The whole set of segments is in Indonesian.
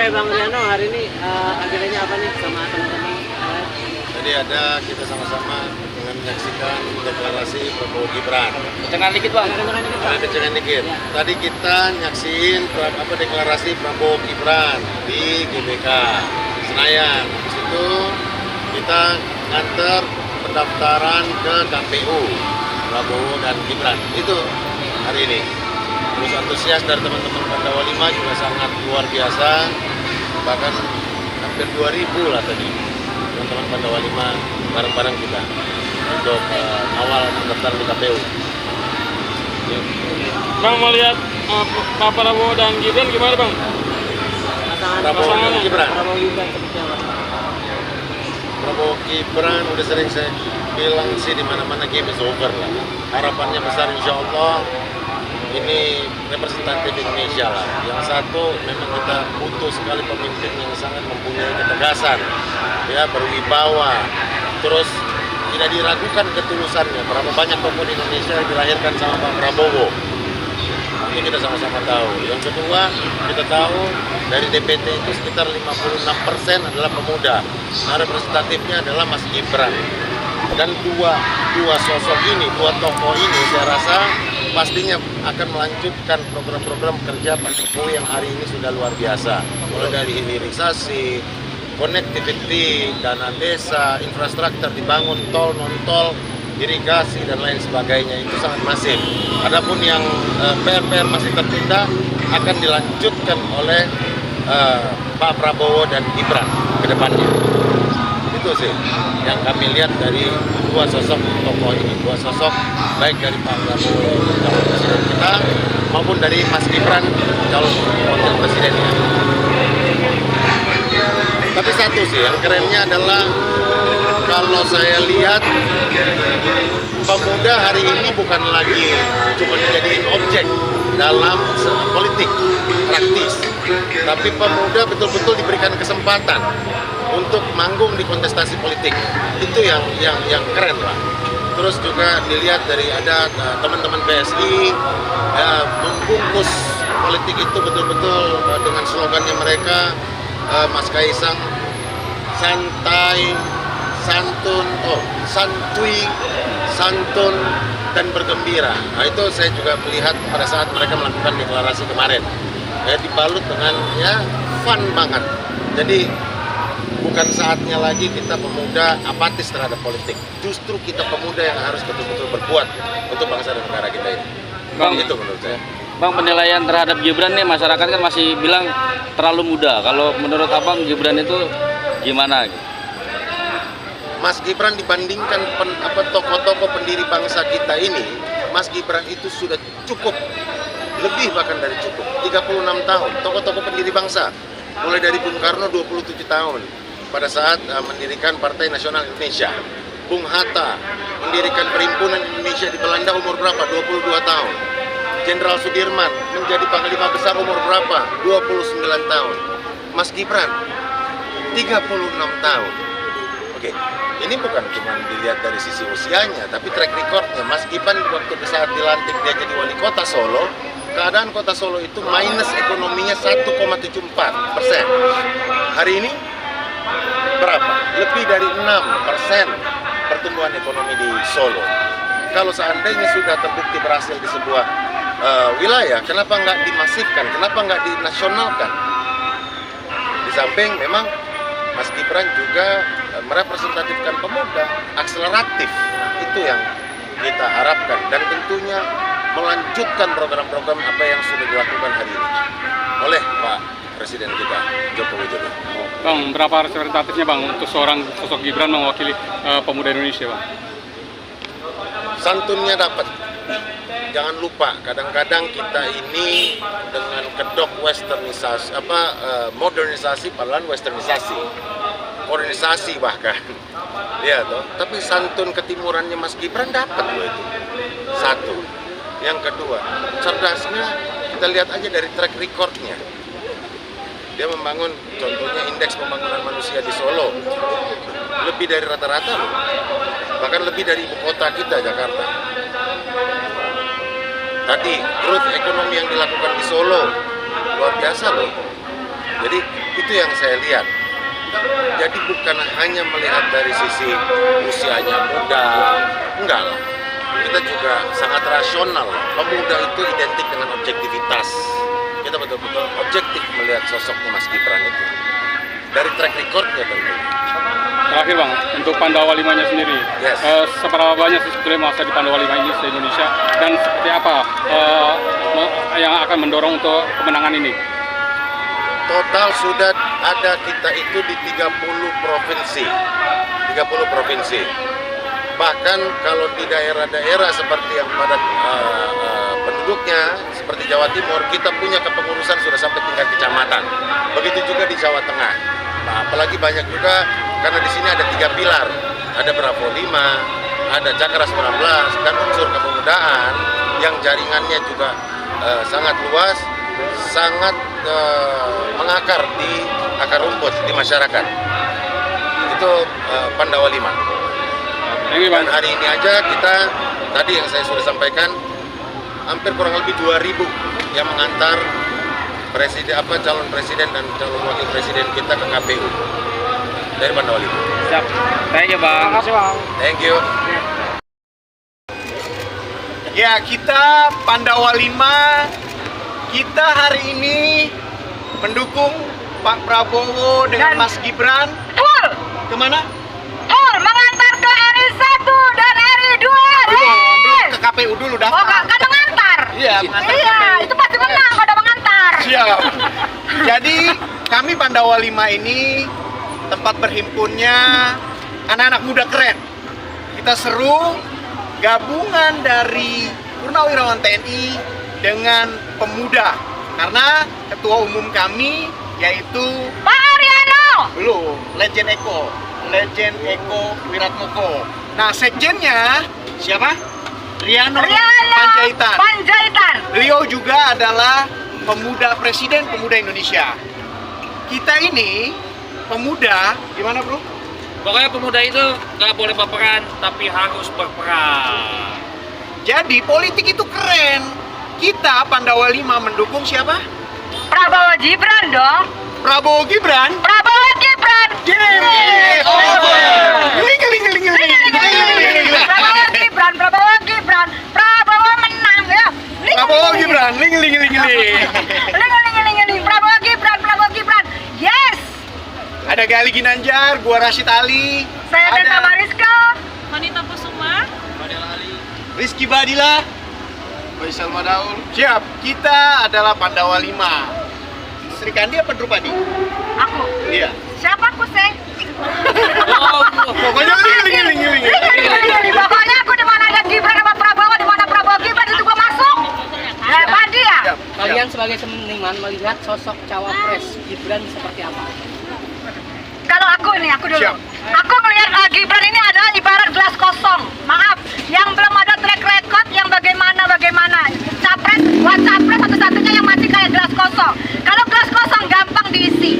Oke Bang Riano, hari ini agendanya apa nih sama teman-teman? Jadi kita sama-sama dengan menyaksikan deklarasi Prabowo Gibran. Kecengan dikit bang. Ada kecengan dikit. Tadi kita nyaksiin deklarasi Prabowo Gibran di GBK Senayan. Habis itu kita nganter pendaftaran ke KPU Prabowo dan Gibran. Itu hari ini. Terus antusias dari teman-teman Pandawa 5 juga sangat luar biasa. Bahkan hampir 2.000 lah tadi teman-teman Pandawa 5 bareng-bareng kita untuk awal pendaftaran di KPU. Bang mau lihat Pak Prabowo dan Gibran gimana bang? Prabowo dan Gibran. Prabowo Gibran seperti apa? Prabowo Gibran udah sering saya bilang sih di mana-mana game is over lah. Harapannya besar insya Allah ini representatif Indonesia lah. Yang satu memang kita butuh sekali pemimpin yang sangat mempunyai ketegasan, ya berwibawa, terus tidak diragukan ketulusannya. Berapa banyak tokoh di Indonesia yang dilahirkan sama Pak Prabowo, ini kita sama-sama tahu. Yang kedua, kita tahu dari DPT itu sekitar 56% adalah pemuda. Nah, representatifnya adalah Mas Gibran. Dan dua sosok ini, dua tokoh ini saya rasa pastinya akan melanjutkan program-program kerja Pak Jokowi yang hari ini sudah luar biasa. Mulai dari hilirisasi, connectivity, dana desa, infrastruktur dibangun, tol, non-tol, irigasi, dan lain sebagainya. Itu sangat masif. Adapun yang PR-PR masih tertunda akan dilanjutkan oleh Pak Prabowo dan Gibran ke depannya. Itu sih yang kami lihat dari dua sosok tokoh ini, dua sosok baik dari Pak Prabowo calon presiden kita maupun dari Mas Gibran calon wakil presidennya. Tapi satu sih yang kerennya adalah kalau saya lihat pemuda hari ini bukan lagi cuma dijadiin objek dalam politik praktis, tapi pemuda betul-betul diberikan kesempatan untuk manggung di kontestasi politik. Itu yang keren lah. Terus juga dilihat dari ada teman-teman PSI membungkus politik itu betul-betul dengan slogannya mereka, Mas Kaisang santai, santun, santuy, santun, dan bergembira. Nah, itu saya juga melihat pada saat mereka melakukan deklarasi kemarin. Ya, dibalut dengan fun banget. Jadi bukan saatnya lagi kita pemuda apatis terhadap politik. Justru kita pemuda yang harus betul-betul berbuat untuk bangsa dan negara kita ini. Bang, itu menurut saya. Bang, penilaian terhadap Gibran nih masyarakat kan masih bilang terlalu muda. Kalau menurut abang Gibran itu gimana? Mas Gibran dibandingkan tokoh-tokoh pendiri bangsa kita ini, Mas Gibran itu sudah cukup, lebih bahkan dari cukup. 36 tahun, tokoh-tokoh pendiri bangsa. Mulai dari Bung Karno 27 tahun pada saat mendirikan Partai Nasional Indonesia. Bung Hatta mendirikan Perhimpunan Indonesia di Belanda umur berapa? 22 tahun. Jenderal Sudirman menjadi Panglima Besar umur berapa? 29 tahun. Mas Gibran 36 tahun. Oke, ini bukan cuma dilihat dari sisi usianya, tapi track recordnya. Mas Gibran waktu saat dilantik dia jadi wali kota Solo, keadaan kota Solo itu minus ekonominya 1,74%. Hari ini berapa? Lebih dari 6% pertumbuhan ekonomi di Solo. Kalau seandainya sudah terbukti berhasil di sebuah wilayah, kenapa nggak dimasifkan? Kenapa nggak dinasionalkan? Di samping memang Mas Gibran juga merepresentatifkan pemuda, akseleratif. Itu yang kita harapkan. Dan tentunya melanjutkan program-program apa yang sudah dilakukan hari ini oleh Pak Presiden kita, Joko Widodo. Bang, berapa representatifnya bang untuk seorang sosok Gibran mewakili pemuda Indonesia bang? Santunnya dapat. Jangan lupa, kadang-kadang kita ini dengan kedok westernisasi, modernisasi, padahal westernisasi, modernisasi bahkan, ya toh. Tapi santun ketimurannya Mas Gibran dapat loh itu. Satu. Yang kedua, cerdasnya kita lihat aja dari track recordnya. Dia membangun, contohnya indeks pembangunan manusia di Solo lebih dari rata-rata loh, bahkan lebih dari ibu kota kita Jakarta. Tadi growth ekonomi yang dilakukan di Solo luar biasa loh. Jadi Itu yang saya lihat. Jadi bukan hanya melihat dari sisi usianya muda, enggak lah. Kita juga sangat rasional. Pemuda itu identik dengan objektivitas. Kita betul-betul objektif melihat sosoknya Mas Gibran itu. Dari track recordnya tentu. Terakhir Bang, untuk Pandawa 5-nya sendiri, Yes. seberapa banyak sih sebetulnya masa di Pandawa 5 ini di Indonesia dan seperti apa yang akan mendorong untuk kemenangan ini? Total sudah ada kita itu di 30 provinsi. 30 provinsi. Bahkan kalau di daerah-daerah seperti yang padat penduduknya, seperti Jawa Timur, kita punya kepengurusan sudah sampai tingkat kecamatan. Begitu juga di Jawa Tengah. Nah, apalagi banyak juga karena di sini ada 3 pilar. Ada Bravo 5, ada Cakra 19, dan unsur kepemudaan yang jaringannya juga sangat luas, sangat mengakar di akar rumput di masyarakat. Itu Pandawa 5. Dan hari ini aja kita, tadi yang saya sudah sampaikan, hampir kurang lebih 2.000 yang mengantar calon presiden dan calon wakil presiden kita ke KPU dari Pandawa 5. Siap. Thank you Bang. Terima kasih Bang. Thank you. Ya, kita Pandawa 5, kita hari ini mendukung Pak Prabowo dengan Mas Gibran. Betul, Kemana? betul, mengantar ke RI 1 dan RI 2. Belum ke KPU dulu Oh, daftar. kan mengantar. Iya, mengantar Iya, KPU. itu pasti menang kalau mengantar. Siap. Jadi kami Pandawa 5 ini tempat berhimpunnya anak-anak muda keren. Kita seru gabungan dari purnawirawan TNI dengan pemuda. Karena ketua umum kami yaitu Pak Ariano. belum Legend Eko Wiratmoko. Nah, sekjennya siapa? Riano Panjaitan. Panjaitan. Beliau juga adalah pemuda presiden pemuda Indonesia. Kita ini pemuda, gimana bro? Pokoknya pemuda itu nggak boleh berperan, tapi harus berperan. Jadi politik itu keren. Kita Pandawa 5 mendukung siapa? Prabowo Gibran dong. Prabowo Gibran. Prabowo Gibran. Game over. Giling. Prabowo Gibran. Prabowo Gibran. Prabowo menang ya. Prabowo Gibran. Ling. Ling. Prabowo Gibran. Prabowo Gibran. Yes. Ada Gali Ginanjar, gua Rashid Ali. Saya ada Deta Mariska. Wanita Kusuma. Rizky Badila. Faisal Madaul. Siap, kita adalah Pandawa 5. Sri Kandi apa Drupadi? Aku. Iya. Siapa aku sih? Pokoknya ling. Pokoknya aku di mana ada Gibran sama Prabowo, di mana Prabowo Gibran itu gua masuk. Padi ya. Siap. Kalian sebagai seniman melihat sosok cawapres Gibran seperti apa? Kalau aku dulu. Siap. Aku melihat Gibran ini adalah ibarat gelas kosong. Maaf, yang belum ada track record yang bagaimana. Capres, buat capres satu-satunya yang masih kayak gelas kosong. Kalau gelas kosong gampang diisi.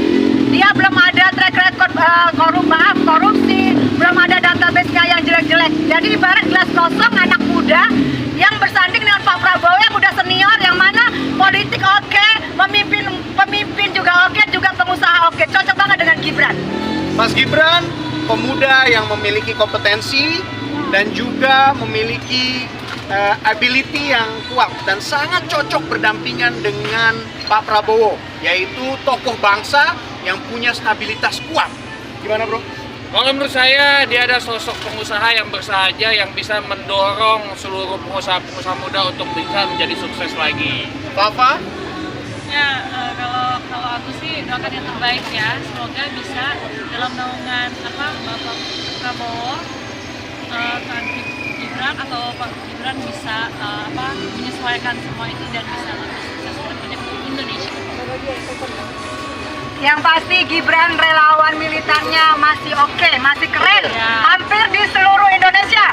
Dia belum ada track record korupsi, belum ada database-nya yang jelek-jelek. Jadi ibarat gelas kosong anak muda yang bersanding dengan Pak Prabowo yang udah senior, yang mana politik oke, pemimpin juga oke, juga pengusaha oke. Cocok banget dengan Gibran. Mas Gibran, pemuda yang memiliki kompetensi dan juga memiliki ability yang kuat dan sangat cocok berdampingan dengan Pak Prabowo, yaitu tokoh bangsa yang punya stabilitas kuat. Gimana bro? Kalau menurut saya dia ada sosok pengusaha yang bersahaja yang bisa mendorong seluruh pengusaha-pengusaha muda untuk bisa menjadi sukses lagi. Papa? Ya, kalau aku sih doakan yang terbaik ya. Semoga bisa dalam naungan Bapak Prabowo, Kak Gibran atau Pak Gibran bisa menyesuaikan semua itu dan bisa lebih sukses ke depannya untuk Indonesia. Yang pasti Gibran relawan militannya masih oke, masih keren, hampir di seluruh Indonesia.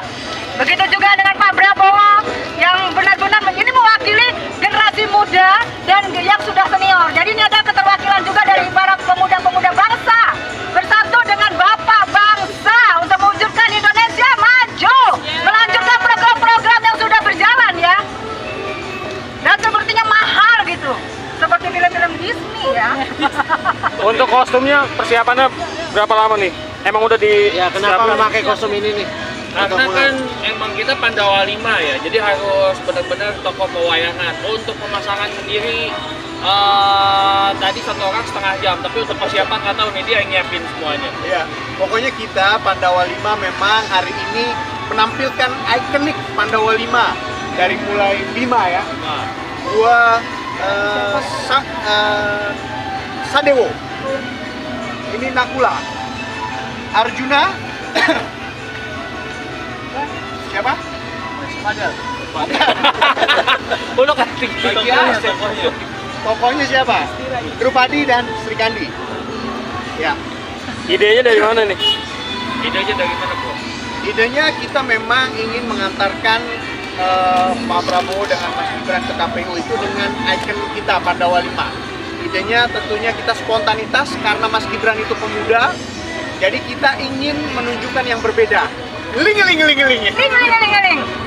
Begitu juga dengan Pak Prabowo yang benar-benar ini mewakili generasi muda dan yang sudah senior. Jadi ini ada keterwakilan juga dari para pemuda-pemuda bangsa bersatu dengan Bapak bangsa untuk mewujudkan Indonesia maju, melanjutkan program-program yang sudah berjalan ya. Dan sepertinya mahal gitu, seperti film-film Disney ya. Untuk kostumnya persiapannya berapa lama nih? Emang udah di Ya, kenapa memakai kostum ini nih? Karena kan emang kita Pandawa 5 ya, jadi harus benar-benar tokoh pewayangan. Untuk pemasangan sendiri tadi 1 orang setengah jam, tapi untuk persiapan nggak tahu nih dia yang nyiapin semuanya. Ya, pokoknya kita Pandawa 5 memang hari ini menampilkan ikonik Pandawa 5 dari mulai Bima ya. Nah, Gua Sadewo. Ini Nakula. Arjuna. Siapa? udah kan tinggi Tokohnya siapa? Drupadi dan Sri Kandi. Ya. idenya dari mana nih? idenya dari mana bro? Idenya kita memang ingin mengantarkan Pak Prabowo dengan Mas Gibran ke KPU itu dengan ikon kita Pandawa 5. Idenya tentunya kita spontanitas karena Mas Gibran itu pemuda. Jadi kita ingin menunjukkan yang berbeda. Ling.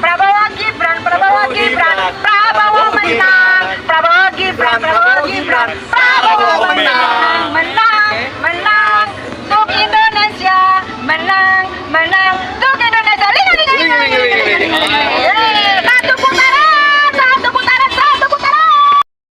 Prabowo Gibran, Prabowo Gibran, Prabowo menang, Prabowo Gibran, Prabowo